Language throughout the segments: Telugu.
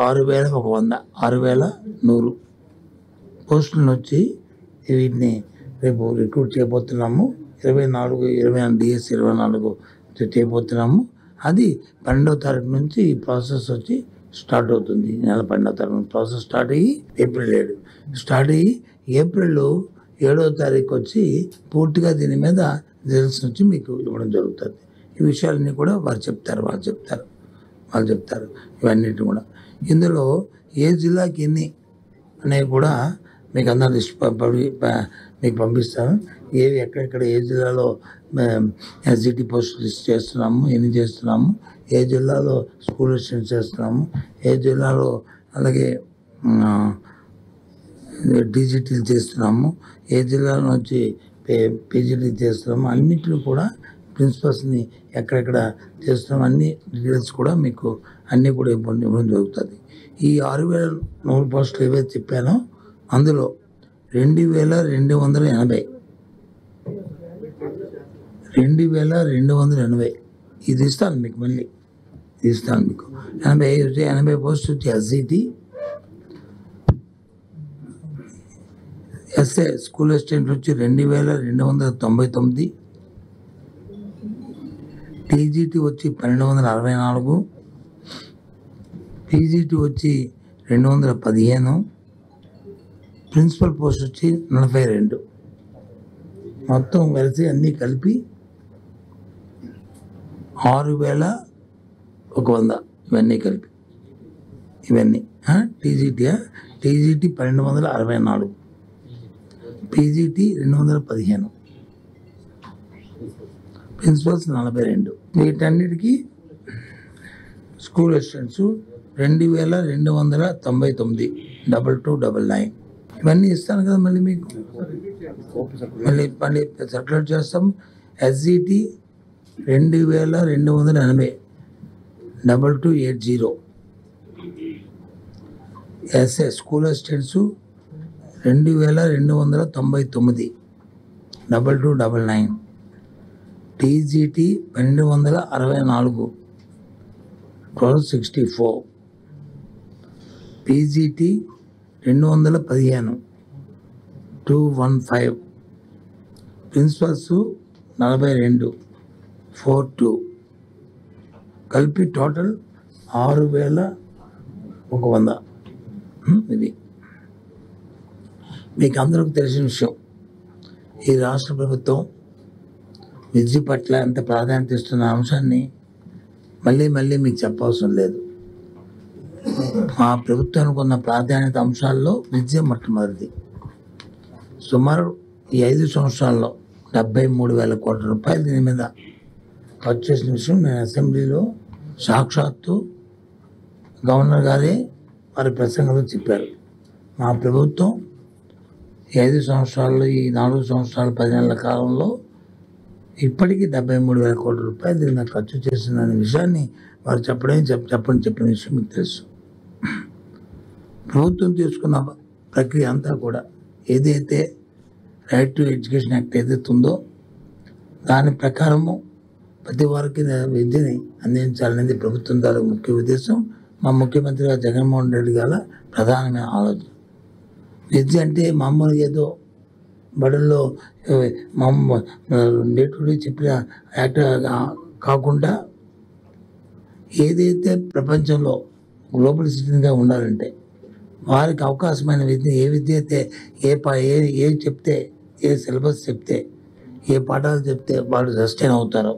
6100 6100 పోస్టులను వచ్చి వీటిని రేపు రిక్రూట్ చేయబోతున్నాము. 24 డిఎస్ 24 చేయబోతున్నాము. అది 12వ తారీఖు నుంచి ఈ ప్రాసెస్ వచ్చి స్టార్ట్ అవుతుంది. నెల 12వ తారీఖు ప్రాసెస్ స్టార్ట్ అయ్యి ఏప్రిల్ 7 స్టార్ట్ అయ్యి ఏప్రిల్ 7వ తారీఖు వచ్చి పూర్తిగా దీని మీద రిజల్ట్స్ నుంచి మీకు ఇవ్వడం జరుగుతుంది. ఈ విషయాలన్నీ కూడా వాళ్ళు చెప్తారు ఇవన్నిటి కూడా. ఇందులో ఏ జిల్లాకి ఎన్ని అనేవి కూడా మీకు అందరూ లిస్ట్ మీకు పంపిస్తాను. ఏవి ఎక్కడెక్కడ ఏ జిల్లాలో ఎస్జిటి పోస్టులు లిస్ట్ చేస్తున్నాము, ఎన్ని చేస్తున్నాము, ఏ జిల్లాలో స్కూల్ అసిస్టెంట్ చేస్తున్నాము, ఏ జిల్లాలో అలాగే డీజీటీలు చేస్తున్నాము, ఏ జిల్లాలో వచ్చి పీజీటీ చేస్తున్నాము, అన్నింటినీ కూడా ప్రిన్సిపల్స్ని ఎక్కడెక్కడ చేస్తున్నాము అన్ని డీటెయిల్స్ కూడా మీకు అన్నీ కూడా ఇవ్వడం జరుగుతుంది. ఈ 6100 పోస్టులు ఏవైతే చెప్పానో అందులో 2280 ఇది ఇస్తాను మీకు. మళ్ళీ ఇస్తాను మీకు 80 పోస్టులు వచ్చి ఎస్జిటి, ఎస్ఏ స్కూల్ అసిస్టెంట్ వచ్చి 2299, టీజీటీ వచ్చి 1264, పీజీటీ వచ్చి 215, ప్రిన్సిపల్ పోస్ట్ వచ్చి 42. మొత్తం కలిసి అన్నీ కలిపి 6100 ఇవన్నీ కలిపి టీజీటీ 1264, పీజీటీ 215, ప్రిన్సిపల్స్ 42. వీటన్నిటికీ స్కూల్ అసిస్టెంట్స్ 2299 2299 ఇవన్నీ ఇస్తాను కదా. మళ్ళీ మీకు మళ్ళీ సర్క్యులేట్ చేస్తాం. SGT 2280 2280, SA school assistants 2299 2299, TGT 1264 1264, PGT 215 215, principals 42 42 కలిపి టోటల్ 6100. ఇది మీకు అందరికీ తెలిసిన విషయం. ఈ రాష్ట్ర ప్రభుత్వం విద్య పట్ల ఎంత ప్రాధాన్యత ఇస్తున్న అంశాన్ని మళ్ళీ మీకు చెప్పవసరం లేదు. మా ప్రభుత్వానికి ఉన్న ప్రాధాన్యత అంశాల్లో విద్య మొట్టమొదటిది. సుమారు ఈ 5 సంవత్సరాల్లో 73,000 కోట్ల రూపాయలు దీని మీద ఖర్చు చేసిన విషయం నేను అసెంబ్లీలో సాక్షాత్తు గవర్నర్ గారే వారి ప్రసంగంలో చెప్పారు. మా ప్రభుత్వం ఈ 5 సంవత్సరాల్లో ఈ 4 సంవత్సరాల 10 నెలల కాలంలో ఇప్పటికీ 73,000 కోట్ల రూపాయలు దీని మీద ఖర్చు చేసిందనే విషయాన్ని వారు చెప్పిన విషయం మీకు తెలుసు. ప్రభుత్వం తీసుకున్న ప్రక్రియ అంతా కూడా ఏదైతే రైట్ టు ఎడ్యుకేషన్ యాక్ట్ ఏదైతే ఉందో దాని ప్రకారము ప్రతి వారికి విద్యని అందించాలనేది ప్రభుత్వం ద్వారా ముఖ్య ఉద్దేశం. మా ముఖ్యమంత్రి గారు జగన్మోహన్ రెడ్డి గారి ప్రధానమైన ఆలోచన. విద్య అంటే మామూలుగా ఏదో బడుల్లో డే టు డే చెప్పిన యాక్ట్ కాకుండా ఏదైతే ప్రపంచంలో గ్లోబల్ సిటిజన్గా ఉండాలంటే వారికి అవకాశమైన విద్య ఏ విద్య అయితే ఏ చెప్తే ఏ సిలబస్ చెప్తే ఏ పాఠాలు చెప్తే వాళ్ళు సస్టైన్ అవుతారో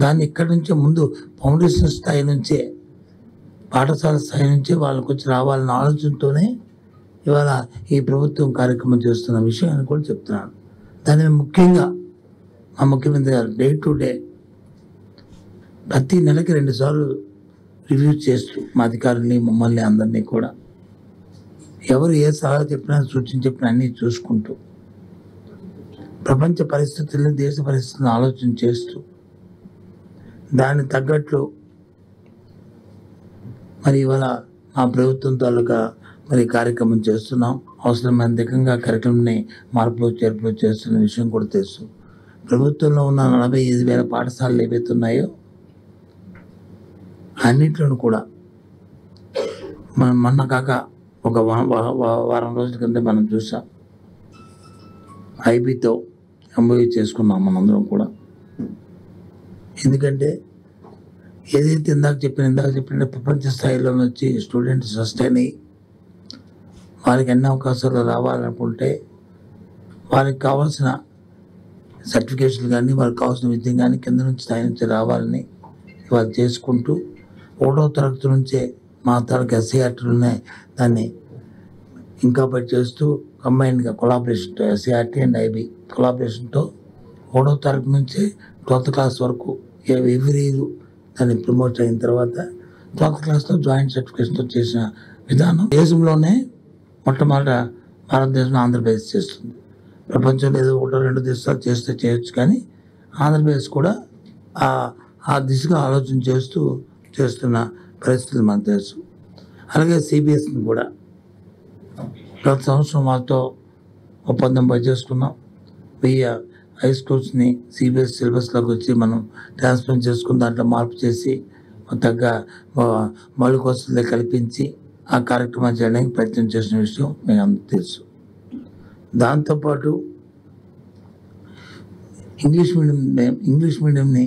దాన్ని ఇక్కడి నుంచే ముందు ఫౌండేషన్ స్థాయి నుంచే పాఠశాల స్థాయి నుంచే వాళ్ళకు వచ్చి రావాలన్న ఆలోచనతోనే ఇవాళ ఈ ప్రభుత్వం కార్యక్రమం చేస్తున్న విషయాన్ని కూడా చెప్తున్నాను. దాని ముఖ్యంగా మా ముఖ్యమంత్రి గారు డే టు డే ప్రతి నెలకి 2 సార్లు రివ్యూ చేస్తూ మా అధికారుల్ని మమ్మల్ని అందరినీ కూడా ఎవరు ఏ సలహా చెప్పినా సూచన చెప్పినా అన్నీ చూసుకుంటూ ప్రపంచ పరిస్థితులను దేశ పరిస్థితులను ఆలోచన చేస్తూ దానికి తగ్గట్లు మరి ఇవాళ మా ప్రభుత్వం తాలూకా మరి కార్యక్రమం చేస్తున్నాం. అవసరమైనంతకంగా కార్యక్రమాన్ని మార్పులు చేర్పులు చేస్తున్న విషయం కూడా తెలుసు. ప్రభుత్వంలో ఉన్న 45,000 పాఠశాలలు ఏవైతే ఉన్నాయో అన్నింటిలో కూడా మనం మొన్న కాక ఒక వారం రోజుల కింద మనం చూసాం, ఐబీతో ఎంఓయూ చేసుకున్నాం మనందరం కూడా. ఎందుకంటే ఏదైతే ఇందాక చెప్పిన ప్రపంచ స్థాయిలో వచ్చి స్టూడెంట్స్ సస్టైన్ అయ్యి వారికి ఎన్ని అవకాశాలు రావాలనుకుంటే వారికి కావాల్సిన సర్టిఫికేషన్లు కానీ వారికి కావాల్సిన విద్య కానీ కింద నుంచి స్థాయి నుంచి రావాలని వాళ్ళు చేసుకుంటూ 1వ తరగతి నుంచే మా తాలూకు ఎస్సీఆర్టీలు ఉన్నాయి, దాన్ని ఇంకా బట్టి చేస్తూ కంబైన్డ్గా కొలాబరేషన్తో ఎస్సీఆర్టీ అండ్ ఐబీ కొలాబరేషన్తో 1వ తరగతి నుంచే 12th క్లాస్ వరకు ఎవ్రీ ఇయర్ దాన్ని ప్రమోట్ అయిన తర్వాత 12th క్లాస్లో జాయింట్ సర్టిఫికేషన్తో చేసిన విధానం దేశంలోనే మొట్టమొదట భారతదేశంలో ఆంధ్రప్రదేశ్ చేస్తుంది. ప్రపంచంలో ఏదో 1-2 దేశాలు చేస్తే చేయొచ్చు, కానీ ఆంధ్రప్రదేశ్ కూడా ఆ దిశగా ఆలోచన చేస్తున్న పరిస్థితులు మనకు తెలుసు. అలాగే సిబిఎస్ని కూడా గత సంవత్సరం వాళ్ళతో ఒప్పందం చేసుకున్నాం. 1000 హై స్కూల్స్ని సిబిఎస్ సిలబస్లోకి వచ్చి మనం ట్రాన్స్ఫర్ చేసుకుని దాంట్లో మార్పు చేసి తగ్గ మౌలిక వసతులు కల్పించి ఆ కార్యక్రమాలు చేయడానికి ప్రయత్నం చేసిన విషయం మీకు అందరికీ తెలుసు. దాంతోపాటు ఇంగ్లీష్ మీడియంని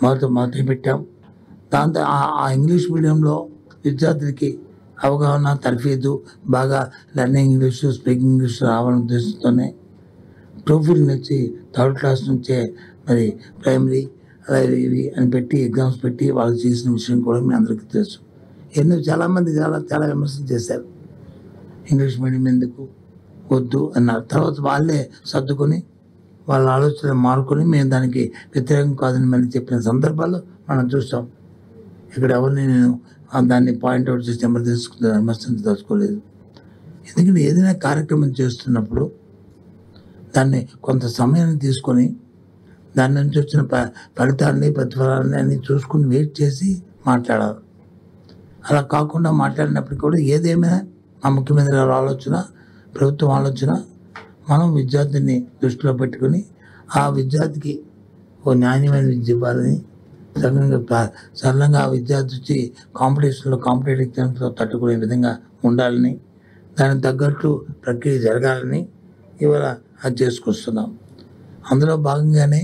మొదటి పెట్టాం. దాంతో ఆ ఇంగ్లీష్ మీడియంలో విద్యార్థులకి అవగాహన, తర్ఫీదు, బాగా లెర్నింగ్ ఇంగ్లీష్, స్పీకింగ్ ఇంగ్లీష్ రావాలనే ఉద్దేశంతోనే టోఫిల్ నుంచి 3rd క్లాస్ నుంచే మరి ప్రైమరీ అలాగే ఇవి అని పెట్టి ఎగ్జామ్స్ పెట్టి వాళ్ళకి చేసిన విషయం కూడా మీ అందరికీ తెలుసు. చాలామంది చాలా విమర్శలు చేశారు, ఇంగ్లీష్ మీడియం ఎందుకు వద్దు అన్నారు. తర్వాత వాళ్ళే సర్దుకొని వాళ్ళ ఆలోచన మారుకొని మేము దానికి వ్యతిరేకం కాదని మళ్ళీ చెప్పిన సందర్భాలు మనం చూస్తాం. ఇక్కడ ఎవరిని నేను దాన్ని పాయింట్అవుట్ చేసి విమర్శించదలుచుకోలేదు. ఎందుకంటే ఏదైనా కార్యక్రమం చేస్తున్నప్పుడు దాన్ని కొంత సమయాన్ని తీసుకొని దాని నుంచి వచ్చిన ఫలితాలని ప్రతిఫలాలని అన్ని చూసుకుని వెయిట్ చేసి మాట్లాడాలి. అలా కాకుండా మాట్లాడినప్పటికీ కూడా ఏదేమైనా మా ముఖ్యమంత్రి గారి ఆలోచన, ప్రభుత్వం ఆలోచన, మనం విద్యార్థిని దృష్టిలో పెట్టుకుని ఆ విద్యార్థికి ఓ నాణ్యమైన విద్య ఇవ్వాలని, సరళంగా ఆ విద్యార్థి వచ్చి కాంపిటేటివ్ ఎగ్జామ్స్లో తట్టుకునే విధంగా ఉండాలని, దానికి తగ్గట్టు ప్రక్రియ జరగాలని ఇవాళ అది చేసుకొస్తున్నాం. అందులో భాగంగానే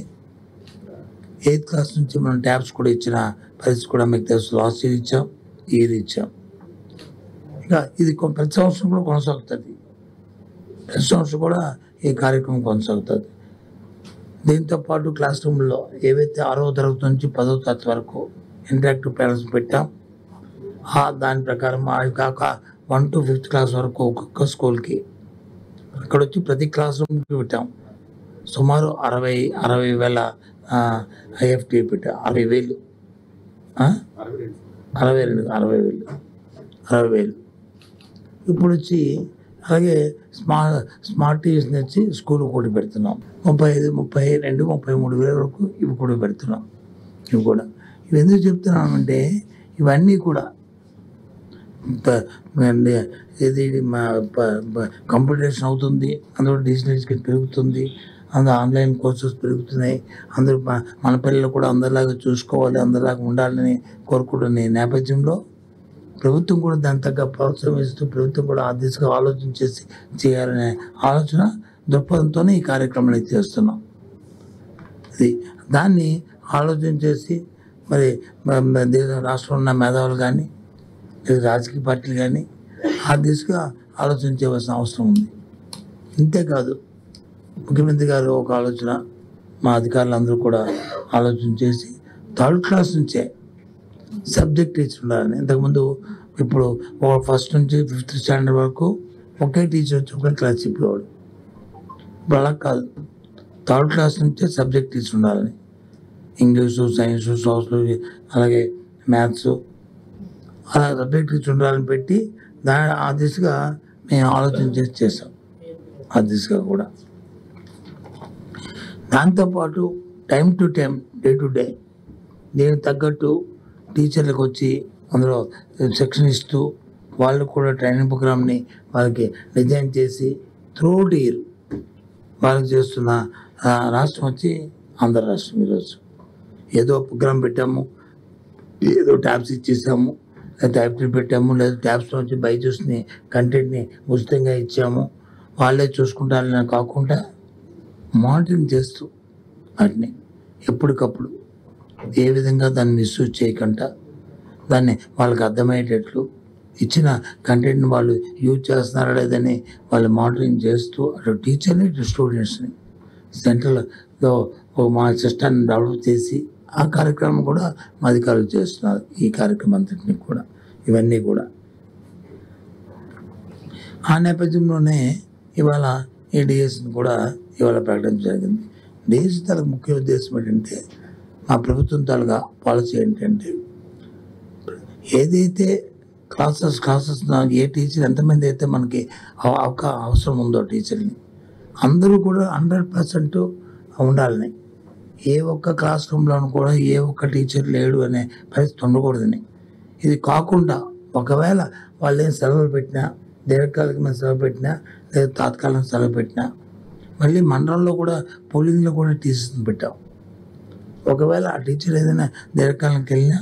8th క్లాస్ నుంచి మనం ట్యాబ్స్ కూడా ఇచ్చిన పరిస్థితి కూడా మీకు తెలుసు. లాస్ట్ ఇయర్ ఇచ్చాం, ఈ ఇయర్ ఇచ్చాం. ఇంకా ఇది ప్రతి సంవత్సరం కూడా కొనసాగుతుంది. ప్రతి సంవత్సరం కూడా ఈ కార్యక్రమం కొనసాగుతుంది. దీంతో పాటు క్లాస్ రూమ్లో ఏవైతే 6వ తరగతి నుంచి 10వ తరగతి వరకు ఇంటరాక్టివ్ ప్యానల్స్ పెట్టాం, దాని ప్రకారం అవి కాక 1 to 5th క్లాస్ వరకు ఒక్కొక్క స్కూల్కి అక్కడ వచ్చి ప్రతి క్లాస్ రూమ్కి పెట్టాం. సుమారు 60,000 ఐఎఫ్టీ పెట్టాం. 60,000 ఇప్పుడు వచ్చి అలాగే స్మార్ట్ టీవీస్ని వచ్చి స్కూల్ కూడా పెడుతున్నాం. 32, 33 వేల వరకు ఇవి కూడా పెడుతున్నాం. ఇవి ఎందుకు చెప్తున్నామంటే ఇవన్నీ కూడా ఇది కంప్యూటరేషన్ అవుతుంది, అందులో డిజిటల్ ఎడ్యుకేషన్ పెరుగుతుంది, అందులో ఆన్లైన్ కోర్సెస్ పెరుగుతున్నాయి. అందరూ మన పిల్లలు కూడా అందరిలాగా చూసుకోవాలి, అందరిలాగా ఉండాలని కోరుకుంటున్న నేపథ్యంలో ప్రభుత్వం కూడా దాని తగ్గ ప్రోత్సాహం ఇస్తూ ప్రభుత్వం కూడా ఆ దిశగా ఆలోచన చేయాలనే ఆలోచన దృక్పథంతోనే ఈ కార్యక్రమాన్ని చేస్తున్నాం. దాన్ని ఆలోచన చేసి మరి రాష్ట్రంలో ఉన్న మేధావులు కానీ రాజకీయ పార్టీలు కానీ ఆ దిశగా ఆలోచన చేయవలసిన అవసరం ఉంది. ఇంతేకాదు ముఖ్యమంత్రి గారు ఒక ఆలోచన, మా అధికారులు అందరూ కూడా ఆలోచన చేసి 3rd క్లాస్ నుంచే సబ్జెక్ట్ టీచర్ ఉండాలని. ఇంతకుముందు ఇప్పుడు 1st నుంచి 5th స్టాండర్డ్ వరకు ఒకే టీచర్ వచ్చి ఒకే క్లాస్ చెప్పేవాడు. ఇప్పుడు అలా కాదు, 3rd క్లాస్ నుంచే సబ్జెక్ట్ టీచర్ ఉండాలని. ఇంగ్లీషు, సైన్సు, సోషల్, అలాగే మ్యాథ్స్ అలా సబ్జెక్ట్ టీచర్ ఉండాలని పెట్టి ఆ దిశగా మేము ఆలోచన చేసాం. ఆ దిశగా కూడా దాంతోపాటు time to time, day to day దీనికి తగ్గట్టు టీచర్లకు వచ్చి అందులో శిక్షణ ఇస్తూ వాళ్ళు కూడా ట్రైనింగ్ ప్రోగ్రామ్ని వాళ్ళకి డిజైన్ చేసి త్రూఅవుట్ ఇయర్ వాళ్ళకి చేస్తున్న రాష్ట్రం వచ్చి ఆంధ్ర రాష్ట్రం. ఈరోజు ఏదో ప్రోగ్రామ్ పెట్టాము, ఏదో ట్యాబ్స్ ఇచ్చేసాము, లేదా యాప్లు పెట్టాము, లేదా ట్యాబ్స్లో వచ్చి బైజూస్ని కంటెంట్ని ఉచితంగా ఇచ్చాము, వాళ్ళే చూసుకుంటారని కాకుండా మానిటరింగ్ చేస్తూ వాటిని ఎప్పటికప్పుడు ఏ విధంగా దాన్ని మిస్యూజ్ చేయకుండా దాన్ని వాళ్ళకి అర్థమయ్యేటట్లు ఇచ్చిన కంటెంట్ని వాళ్ళు యూజ్ చేస్తున్నారా లేదని వాళ్ళు మానిటరింగ్ చేస్తూ అటు టీచర్ని ఇటు స్టూడెంట్స్ని సెంట్రల్లో మా సిస్టాన్ని డెవలప్ చేసి ఆ కార్యక్రమం కూడా మా అధికారులు చేస్తున్నారు. ఈ కార్యక్రమం అంతటిని కూడా ఇవన్నీ కూడా ఆ నేపథ్యంలోనే ఇవాళ ఈ డిఎస్ని కూడా ఇవాళ ప్రకటించడం జరిగింది. డిఎస్ తాలూకు ముఖ్య ఉద్దేశం ఏంటంటే మా ప్రభుత్వం తాలూకా పాలసీ ఏంటంటే ఏదైతే క్లాసెస్ ఏ టీచర్ ఎంతమంది అయితే మనకి అవసరం ఉందో టీచర్ని అందరూ కూడా 100% ఉండాలని, ఏ ఒక్క క్లాస్ రూమ్లోనూ కూడా ఏ ఒక్క టీచర్ లేడు అనే పరిస్థితి ఉండకూడదని. ఇది కాకుండా ఒకవేళ వాళ్ళు ఏం సెలవులు పెట్టినా, దీర్ఘకాలికమైన సెలవు పెట్టినా లేదా తాత్కాలిక సెలవు పెట్టినా మళ్ళీ మండలంలో కూడా పోలింగ్లో కూడా టీచర్స్ని పెట్టాం. ఒకవేళ ఆ టీచర్ ఏదైనా దీర్ఘకాలంకి వెళ్ళినా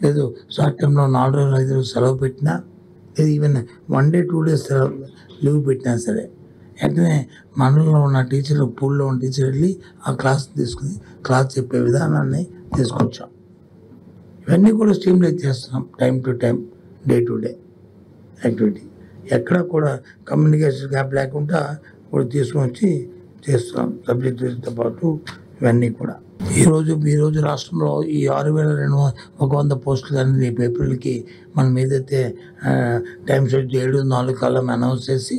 లేదు షార్ట్ టైంలో 4 రోజులు 5 రోజులు సెలవు పెట్టినా లేదు ఈవెన్ 1 day 2 days సెలవు లీవ్ పెట్టినా సరే వెంటనే మండలంలో ఉన్న టీచర్లు పూల్లో ఉన్న టీచర్ వెళ్ళి ఆ క్లాస్ తీసుకుని క్లాస్ చెప్పే విధానాన్ని తీసుకొచ్చాం. ఇవన్నీ కూడా స్ట్రీమ్లైన్ చేస్తున్నాం. Time to time, day to day activity, ఎక్కడ కూడా కమ్యూనికేషన్ గ్యాప్ లేకుండా కూడా తీసుకొని వచ్చి చేస్తున్నాం. సబ్జెక్టులతో పాటు ఇవన్నీ కూడా ఈరోజు రాష్ట్రంలో ఈ 6,100 పోస్టులు అనేది రేపు ఏప్రిల్కి మనం ఏదైతే టైం షెడ్ 7-4 కల్లా అనౌన్స్ చేసి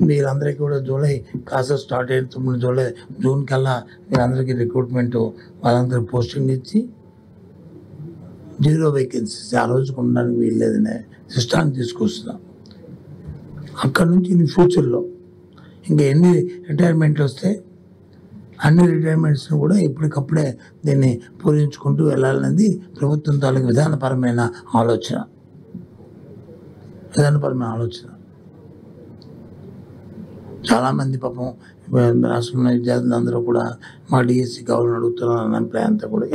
మీరందరికీ కూడా జూలై క్లాసెస్ స్టార్ట్ అయిన 9 జూన్ కల్లా మీరందరికీ రిక్రూట్మెంట్ వాళ్ళందరికీ పోస్టింగ్ ఇచ్చి 0 వేకెన్సీస్ ఆ రోజుకు ఉండడానికి వీల్లేదనే సిస్టాన్ని తీసుకొస్తున్నాం. అక్కడ నుంచి ఫ్యూచర్లో ఇంకా ఎన్ని రిటైర్మెంట్లు వస్తే అన్ని రిటైర్మెంట్స్ని కూడా ఎప్పటికప్పుడే దీన్ని పూరించుకుంటూ వెళ్ళాలనేది ప్రభుత్వం తాలూకు విధానపరమైన ఆలోచన. చాలామంది పాపం రాష్ట్రంలో విద్యార్థులు అందరూ కూడా మా డిఎస్సి కావాలని అడుగుతున్నారు అన్న అభిప్రాయంతో కూడా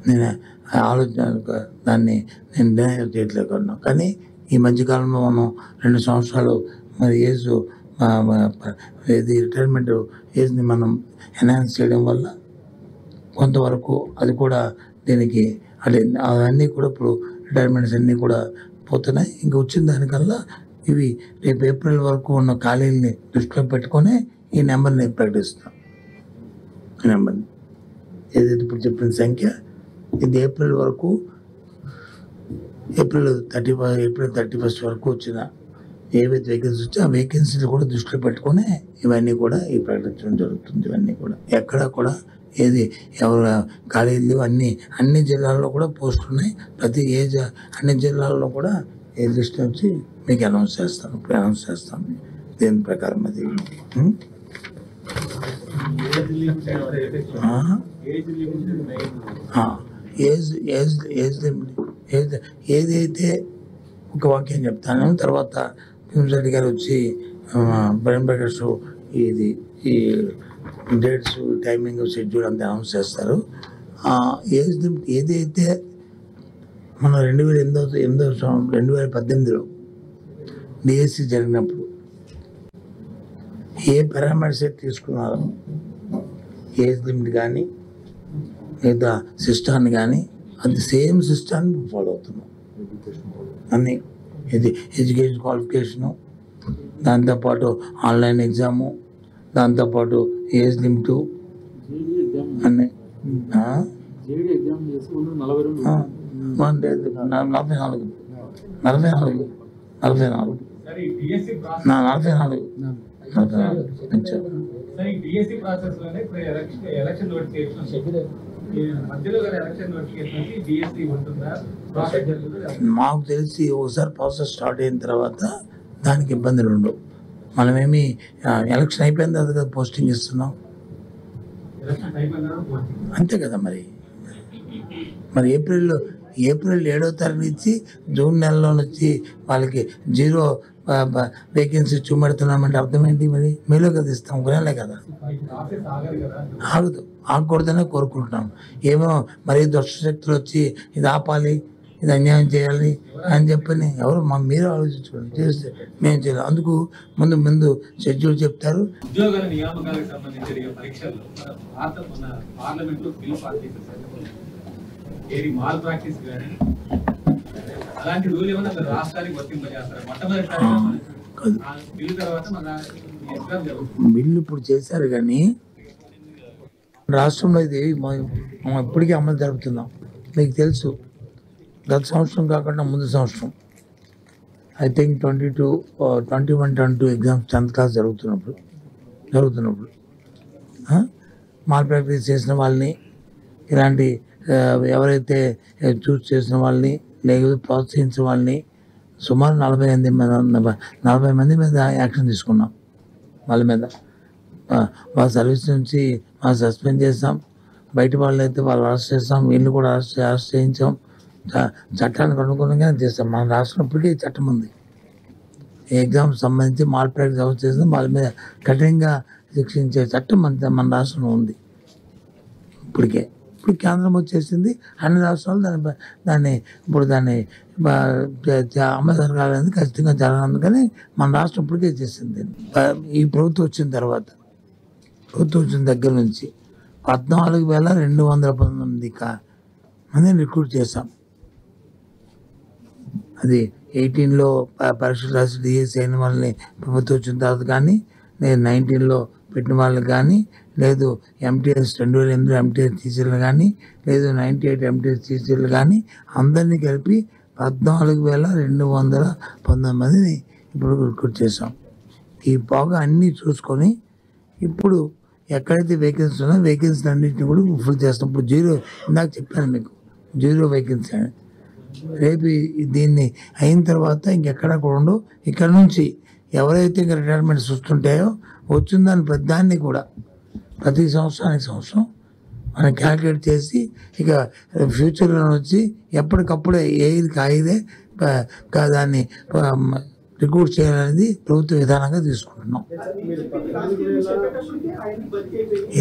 నేను ఆలోచన దాన్ని నేను డినైల్ చేయట్లేకున్నా. కానీ ఈ మధ్యకాలంలో మనం 2 సంవత్సరాలు మరి ఏది రిటైర్మెంట్ ఏజ్ని మనం ఎన్హాన్స్ చేయడం వల్ల కొంతవరకు అది కూడా దీనికి అంటే అవన్నీ కూడా ఇప్పుడు రిటైర్మెంట్స్ అన్నీ కూడా పోతున్నాయి. ఇంకా వచ్చిన దానికల్లా ఇవి రేపు ఏప్రిల్ వరకు ఉన్న ఖాళీలని దృష్టిలో పెట్టుకొని ఈ నెంబర్ని ప్రకటిస్తాం. ఈ నెంబర్ని ఏదైతే ఇప్పుడు చెప్పిన సంఖ్య ఇది ఏప్రిల్ వరకు, ఏప్రిల్ 31 వరకు వచ్చిన ఏవైతే వేకెన్సీ వచ్చి ఆ వేకెన్సీలు కూడా దృష్టిలో పెట్టుకొని ఇవన్నీ కూడా ఈ ప్రకటించడం జరుగుతుంది. ఇవన్నీ కూడా ఎక్కడ కూడా ఏది ఎవరు ఖాళీలు అన్ని జిల్లాల్లో కూడా పోస్టులు ఉన్నాయి. ప్రతి అన్ని జిల్లాల్లో కూడా ఏ లిస్ట్ వచ్చి మీకు అనౌన్స్ చేస్తాను. ఇప్పుడు అనౌన్స్ చేస్తాను దీని ప్రకారం. అది ఏదైతే ఒక వాక్యం చెప్తాను, తర్వాత భీమరెడ్డి గారు వచ్చి బ్రెయిన్ ఇది ఈ డేట్స్, టైమింగ్, షెడ్యూల్ అంతా అనౌన్స్ చేస్తారు. ఏదైతే మన 2018లో డిఎస్సి జరిగినప్పుడు ఏ పారామీటర్స్ అయితే తీసుకున్నారో ఏజ్ లిమిట్ కానీ లేదా సిస్టాన్ని కానీ అది సేమ్ సిస్టాన్ని ఫాలో అవుతున్నాం. అన్నీ ఇది ఎడ్యుకేషన్ క్వాలిఫికేషను, దాంతోపాటు ఆన్లైన్ ఎగ్జాము, దాంతోపాటు ఏజ్ లిమిటు అన్నీ 44 మాకు తెలిసి ఒకసారి ప్రాసెస్ స్టార్ట్ అయిన తర్వాత దానికి ఇబ్బందులు ఉండవు. మనమేమి ఎలక్షన్ అయిపోయిన తర్వాత కదా పోస్టింగ్ ఇస్తున్నాం, అంతే కదా. మరి ఏప్రిల్ 7వ తారీఖు నుంచి జూన్ నెలలో వచ్చి వాళ్ళకి 0 వేకెన్సీ చూపెడుతున్నామంటే అర్థం ఏంటి? మరి మేలో కదా ఇస్తాం, ఒక నెలే కదా. ఆగకూడదనే కోరుకుంటున్నాం. ఏమో మరి దుష్టశక్తులు వచ్చి ఇది ఆపాలి, ఇది అన్యాయం చేయాలి అని చెప్పని ఎవరు మీరే ఆలోచించుకోండి. చేస్తే మేము చేయాలి. అందుకు ముందు ముందు షెడ్యూల్ చెప్తారు. ఉద్యోగాల నియామకాలకు సంబంధించి జరిగే పరీక్షల్లో మన పార్లమెంట్లో బిల్ పాస్ చేశారు. ఏది మాల్ ప్రాక్టీస్ కానీ అలాంటి రూల్ ఏమన్నా రాష్ట్రానికి వర్తింపజేస్తారు. మొట్టమొదటి బిల్లు తర్వాత మన ఎగ్జామ్ జరుగుతుంది. బిల్లు ఇప్పుడు చేశారు కానీ రాష్ట్రంలో ఇది మనం ఇప్పటికీ అమలు జరుపుతున్నాం. మీకు తెలుసు, గత సంవత్సరం కాకుండా ముందు సంవత్సరం I think 21-22 exams 10th class జరుగుతున్నప్పుడు మాల్ ప్రాక్టీస్ చేసిన వాళ్ళని, ఇలాంటి ఎవరైతే చూస్ చేసిన వాళ్ళని లేకపోతే ప్రోత్సహించిన వాళ్ళని సుమారు 40 మంది మీద యాక్షన్ తీసుకున్నాం. వాళ్ళ మీద వాళ్ళ సర్వీస్ నుంచి వాళ్ళు సస్పెండ్ చేస్తాం. బయట వాళ్ళు అయితే వాళ్ళు అరెస్ట్ చేస్తాం. వీళ్ళు కూడా అరెస్ట్ చేయించాం. చట్టానికి అనుగుణంగా చేస్తాం. మన రాష్ట్రం ఇప్పటికీ చట్టం ఉంది. ఎగ్జామ్స్ సంబంధించి మాల్ ప్రాక్టీస్ ఎవరు చేసిన వాళ్ళ మీద కఠినంగా శిక్షించే చట్టం మన రాష్ట్రంలో ఉంది. ఇప్పుడు కేంద్రం వచ్చేసింది. అన్ని రాష్ట్రాలు దాన్ని అమలు జరగాలని ఖచ్చితంగా జరగాలని మన రాష్ట్రం ఇప్పటికే చేసింది. ఈ ప్రభుత్వం వచ్చిన దగ్గర నుంచి 14,219 మందిని రిక్రూట్ చేశాం. అది 18లో పరీక్షలు రాసి డిఎస్సి అయిన వాళ్ళని ప్రభుత్వం వచ్చిన తర్వాత కానీ, నేను 19లో పెట్టిన వాళ్ళకి కానీ, లేదు ఎంటీఎస్ 2008 ఎంటీఎస్ టీచర్లు కానీ, లేదు 98 ఎంటీఎస్ టీచర్లు కానీ అందరినీ కలిపి 14,219 మందిని ఇప్పుడు రిక్రూట్ చేసాం. ఈ బాగా అన్నీ చూసుకొని ఇప్పుడు ఎక్కడైతే వేకెన్సీ ఉన్నాయో వేకెన్సీ అన్నింటినీ కూడా ఫుల్ చేస్తాం. ఇప్పుడు ఇందాక చెప్పాను మీకు, 0 వేకెన్సీ అని. రేపు దీన్ని అయిన తర్వాత ఇంకెక్కడ కూడా ఉండవు. ఇక్కడ నుంచి ఎవరైతే ఇంకా రిటైర్మెంట్స్ వస్తుంటాయో వచ్చిన దాన్ని కూడా ప్రతి సంవత్సరం మనం క్యాల్కులేట్ చేసి ఇక ఫ్యూచర్లో వచ్చి ఎప్పటికప్పుడే ఏది ఆయిదే దాన్ని రిక్రూట్ చేయాలనేది ప్రభుత్వ విధానంగా తీసుకుంటున్నాం.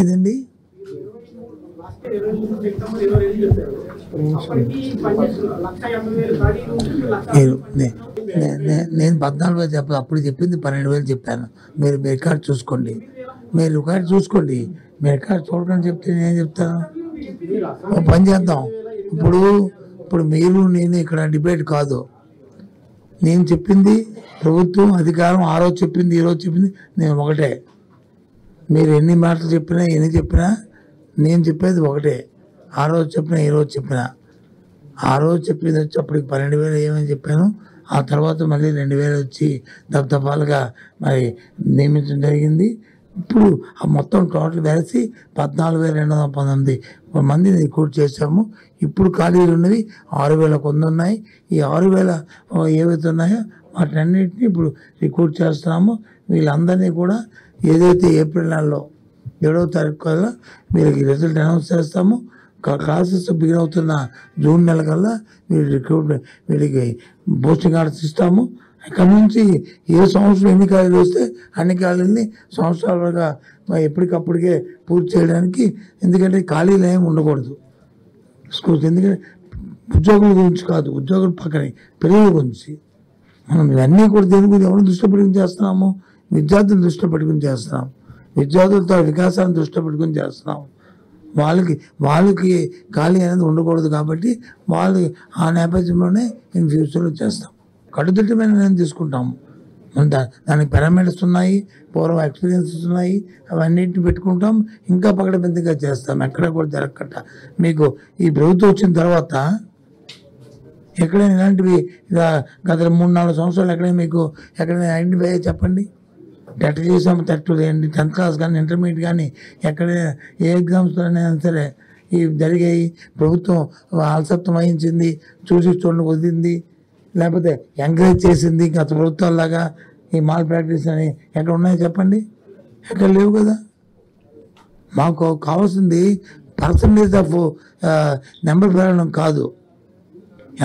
ఏదండి నేను 14,000 చెప్పాను. అప్పుడు చెప్పింది 12,000 చెప్పాను. మీరు రికార్డ్ చూసుకోండి. మీరు రికార్డ్ చూడకుండా చెప్తే నేను చెప్తాను. పని చేద్దాం. ఇప్పుడు మీరు నేను ఇక్కడ డిబేట్ కాదు. నేను చెప్పింది ప్రభుత్వం అధికారం ఆ రోజు చెప్పింది, ఈ రోజు చెప్పింది నేను ఒకటే. మీరు ఎన్ని మాటలు చెప్పినా నేను చెప్పేది ఒకటే. ఆ రోజు చెప్పినా ఈ రోజు చెప్పినా. ఆ రోజు చెప్పింది వచ్చి అప్పటికి 12,000 ఏమని చెప్పాను. ఆ తర్వాత మళ్ళీ 2,000 వచ్చి దఫాలుగా మరి నియమించడం జరిగింది. ఇప్పుడు ఆ మొత్తం టోటల్ కలిసి 14,219 మందిని రిక్రూట్ చేశాము. ఇప్పుడు ఖాళీలు ఉన్నవి 6,000 కొంత ఉన్నాయి. ఈ 6,000 ఏవైతే ఉన్నాయో వాటన్నిటిని ఇప్పుడు రిక్రూట్ చేస్తున్నాము. వీళ్ళందరినీ కూడా ఏదైతే ఏప్రిల్ నెలలో 7వ తారీఖు కల్లా వీళ్ళకి రిజల్ట్ అనౌన్స్ చేస్తాము. క్లాసెస్ బిగిన్ అవుతున్న జూన్ నెల కల్లా వీళ్ళకి పోస్టింగ్ ఆర్డర్స్ ఇస్తాము. ఇక్కడ నుంచి ఏ సంవత్సరం ఎన్ని ఖాళీలు వస్తే అన్ని ఖాళీలని సంవత్సరాలుగా ఎప్పటికప్పటికే పూర్తి చేయడానికి, ఎందుకంటే ఖాళీలు ఏమి ఉండకూడదు స్కూల్స్. ఎందుకంటే ఉద్యోగుల గురించి కాదు, ఉద్యోగుల పక్కనే పిల్లల గురించి మనం ఇవన్నీ కూడా దేని గురించి ఎవరిని దృష్టి పెట్టుకుని చేస్తున్నాము? విద్యార్థులను దృష్టిలో పెట్టుకుని చేస్తున్నాం. విద్యార్థులతో వికాసాన్ని దృష్టిలో పెట్టుకుని చేస్తున్నాం. వాళ్ళకి ఖాళీ అనేది ఉండకూడదు కాబట్టి వాళ్ళు ఆ నేపథ్యంలోనే ఇన్ ఫ్యూచర్లో చేస్తాం. కట్టుదిట్టమైన నిర్ణయం తీసుకుంటాము. దానికి పారామీటర్స్ ఉన్నాయి, పూర్వం ఎక్స్పీరియన్సెస్ ఉన్నాయి. అవన్నిటిని పెట్టుకుంటాం. ఇంకా పకడబందీగా చేస్తాం. ఎక్కడ కూడా జరగకట్ట. మీకు ఈ ప్రభుత్వం వచ్చిన తర్వాత ఎక్కడైనా ఇలాంటివి గత 3-4 సంవత్సరాలు ఎక్కడైనా ఐడెంటిఫై చెప్పండి. టెట్ చేసాము, టెట్ చేయండి, 10th క్లాస్ కానీ ఇంటర్మీడియట్ కానీ ఎక్కడైనా ఏ ఎగ్జామ్స్లోనైనా సరే ఇవి జరిగాయి. ప్రభుత్వం ఆలసత్వం వహించింది, చూడండి వదిలింది, లేకపోతే ఎంకరేజ్ చేసింది గత ప్రభుత్వాల్లాగా ఈ మాల్ ప్రాక్టీస్ అని ఎక్కడ ఉన్నాయో చెప్పండి. ఎక్కడ లేవు కదా. మాకు కావాల్సింది పర్సంటేజ్ ఆఫ్ నెంబర్ పెరగడం కాదు,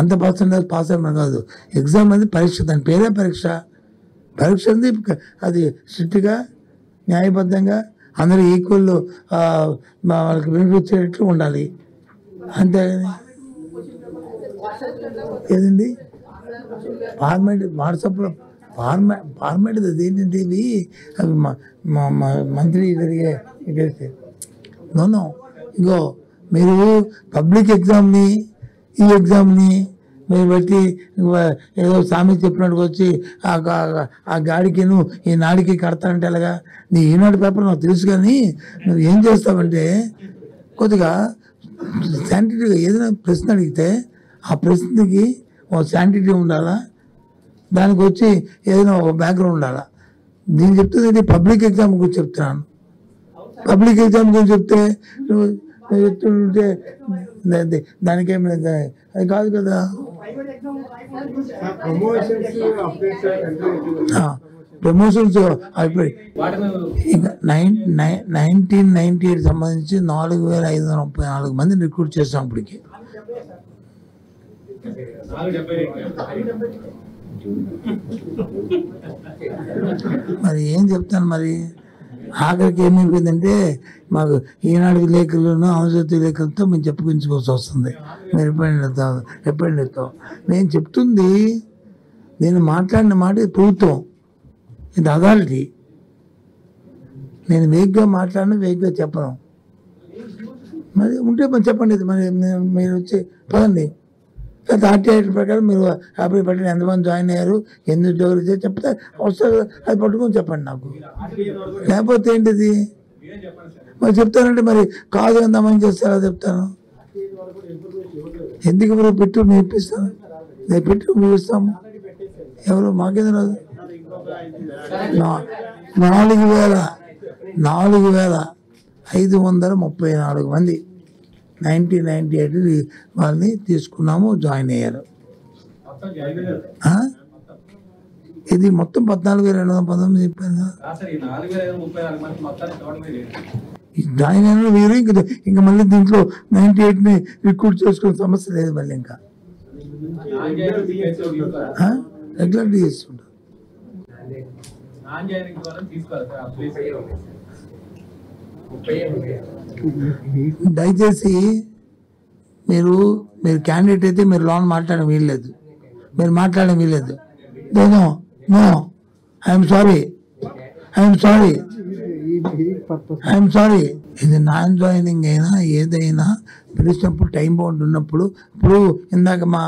ఎంత పర్సంటేజ్ పాస్ అవ్వడం కాదు. ఎగ్జామ్ అనేది పరీక్ష, దాని పేరే పరీక్ష. పరీక్ష ఉంది అది స్ట్రిక్ట్గా న్యాయబద్ధంగా అందరూ ఈక్వల్ వాళ్ళకి బెనిఫిట్ ఇచ్చేటట్లు ఉండాలి. అంతేగాని ఏదండి ఫార్మేట్ వాట్సాప్లో ఫార్మేట్ అదేంటంటే ఇవి అవి మంత్లీ జరిగే నో ఇగో మీరు పబ్లిక్ ఎగ్జామ్ని ఈ ఎగ్జామ్ని మీరు బట్టి ఏదో సామెత చెప్పినట్టుకు వచ్చి ఆ గాడికిను ఈ నాడికి కడతానంటే అలాగా నీ ఈనాడు పేపర్ నాకు తెలుసు, కానీ నువ్వు ఏం చేస్తావంటే కొద్దిగా శాంటిటీగా ఏదైనా ప్రశ్న అడిగితే ఆ ప్రశ్నకి ఒక శాంటిటీ ఉండాలా, దానికి వచ్చి ఏదైనా ఒక బ్యాక్గ్రౌండ్ ఉండాలా. నేను చెప్తుంది పబ్లిక్ ఎగ్జామ్ గురించి చెప్తున్నాను. పబ్లిక్ ఎగ్జామ్ గురించి చెప్తే నువ్వు చెప్తుంటే దానికేమి అది కాదు కదా. ప్రమోషన్స్ అయిపోయి ఇంకా 1998 సంబంధించి 4534 మందిని రిక్రూట్ చేస్తాం ఇప్పటికి. మరి ఏం చెప్తాను, మరి ఆఖరికి ఏమైపోయిందంటే మాకు ఈనాడు విలేకరులను ఆంధ్రజ్యోతి విలేకరులతో మేము చెప్పుకుంచుకోవాల్సి వస్తుంది. మీరు ఎప్పుడైనా చెప్తాం. నేను చెప్తుంది, నేను మాట్లాడిన మాట ప్రభుత్వం, ఇది అథారిటీ. నేను వేగ్గా మాట్లాడిన వేగ్గా చెప్పను. మరి ఉంటే మరి చెప్పండి, మరి మీరు వచ్చి పదండి. ఆర్టీ ప్రకారం మీరు 50 పట్టిన ఎంతమంది జాయిన్ అయ్యారు, ఎన్ని ఉద్యోగాలు ఇచ్చారు చెప్తే వస్తారు, అది పట్టుకొని చెప్పండి నాకు. లేకపోతే ఏంటిది మరి చెప్తానంటే మరి కాదు ఎంతమంది చేస్తారో చెప్తాను. ఎందుకు ఎవరు పెట్టు మేము ఇప్పిస్తాను, నేను పెట్టు మేము ఇస్తాము. ఎవరు మాకేది రాదు. 4,534 మంది 1998 వాళ్ళని తీసుకున్నాము, జాయిన్ అయ్యారు. ఇది మొత్తం 14,219 చెప్పాను కదా. జాయిన్ అయిన వేరు, ఇంకా మళ్ళీ దీంట్లో 98ని రిక్రూట్ చేసుకునే సమస్య లేదు. మళ్ళీ ఇంకా రెగ్యులర్ చేస్తుంటారు. దయచేసి మీరు క్యాండిడేట్ అయితే మీరు లోన్ మాట్లాడడం వీల్లేదు, మీరు మాట్లాడడం వీల్లేదు. No no I'm sorry. ఇది నాన్ జాయినింగ్ అయినా ఏదైనా పిలిచినప్పుడు టైం బౌండ్ ఉన్నప్పుడు, ఇప్పుడు ఇందాక మా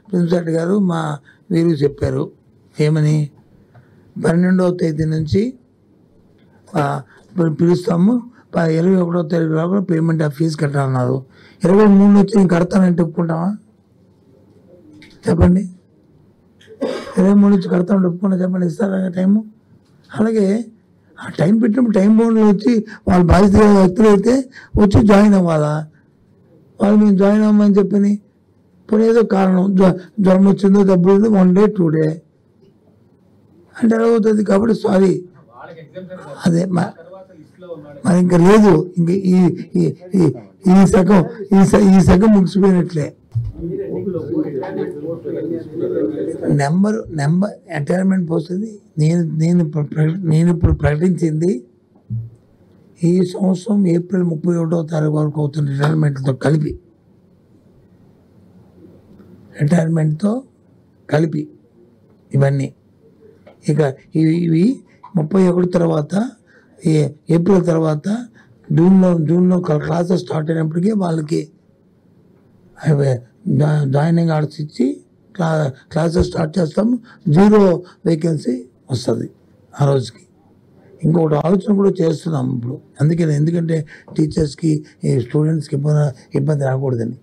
ప్రిన్సిపల్ గారు మా వీరు చెప్పారు ఏమని, 12వ తేదీ నుంచి పిలుస్తాము, 21వ తారీఖు లోపల పేమెంట్ ఆఫ్ ఫీజు కట్టాలన్నారు. 23 వచ్చి నేను కడతానంటే ఒప్పుకుంటామా చెప్పండి? 23 నుంచి కడతామంటే ఒప్పుకుంటా చెప్పండి? ఇస్తారా టైము? అలాగే ఆ టైం పెట్టినప్పుడు టైం బౌండ్లో వచ్చి వాళ్ళు బాధ్యత వ్యక్తులు అయితే వచ్చి జాయిన్ అవ్వాలా. వాళ్ళు మేము జాయిన్ అవ్వమని చెప్పని పోనీ ఏదో కారణం జ్వరం వచ్చిందో డబ్బులు 1 day 2 day అంటే ఎలా అవుతుంది. కాబట్టి సారీ, అదే మరి ఇంకా లేదు, ఇంక ఈ సగం ముగిసిపోయినట్లే. నెంబర్ రిటైర్మెంట్ పోస్తుంది. నేను ఇప్పుడు ప్రకటించింది ఈ సంవత్సరం ఏప్రిల్ 31వ తారీఖు వరకు అవుతున్న రిటైర్మెంట్తో కలిపి ఇవన్నీ. ఇక ఇవి 31 తర్వాత ఏప్రిల్ తర్వాత జూన్లో క్లాసెస్ స్టార్ట్ అయినప్పటికీ వాళ్ళకి జాయినింగ్ ఆర్డర్స్ ఇచ్చి క్లాసెస్ స్టార్ట్ చేస్తాము. 0 వేకెన్సీ వస్తుంది ఆ రోజుకి. ఇంకొకటి ఆలోచన కూడా చేస్తున్నాము ఇప్పుడు. ఎందుకంటే టీచర్స్కి స్టూడెంట్స్కి ఇబ్బంది రాకూడదని.